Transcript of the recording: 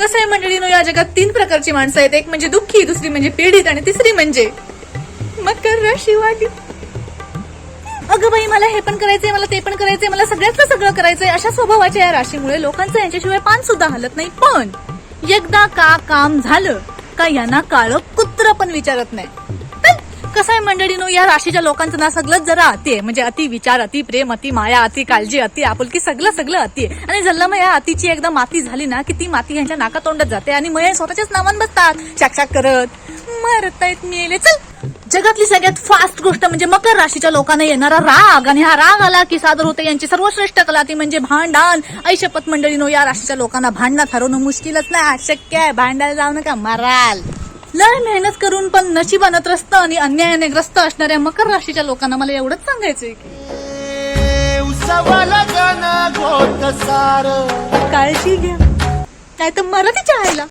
कसं आहे मंडळीनो, या जगात 3 प्रकारची माणसं आहेत. एक म्हणजे दुःखी, दुसरी म्हणजे पीडित आणि तिसरी म्हणजे मकर राशीवाली. अगं बाई, मला हे पण करायचंय, मला ते पण करायचंय, मला सगळ्यातलं सगळं करायचंय, अशा स्वभावाच्या या राशीमुळे लोकांचं यांच्याशिवाय पान सुद्धा हलत नाही. पण एकदा का काम झालं का यांना काळं कुत्र पण विचारत नाही. कसं आहे मंडळीनो, या राशीच्या लोकांचं ना सगळंच जरा अति आहे. म्हणजे अति विचार, अति प्रेम, अति माया, अति काळजी, अति आपुलकी, सगळं अति आहे. आणि जल्ला मग या अतिची एकदा माती झाली ना की ती माती यांच्या नाकातोंडात जाते आणि मग स्वतःच्याच नावान बसतात चाक करत, मरतायत मेले. चल, जगातली सगळ्यात फास्ट गोष्ट म्हणजे मकर राशीच्या लोकांना येणारा राग. आणि हा राग आला की सादर होते यांची सर्वश्रेष्ठ कला, ती म्हणजे भांडण. ऐशपत मंडळीनो, या राशीच्या लोकांना भांडणात हरवणं मुश्किलच नाही, शक्य आहे. भांडायला जाऊ नका, मराल. लय मेहनत करून पण नशिबानं त्रस्त आणि अन्यायाने ग्रस्त असणाऱ्या मकर राशीच्या लोकांना मला एवढंच सांगायचंय की काळजी घ्या, नाही तर मरा तिच्या आईला.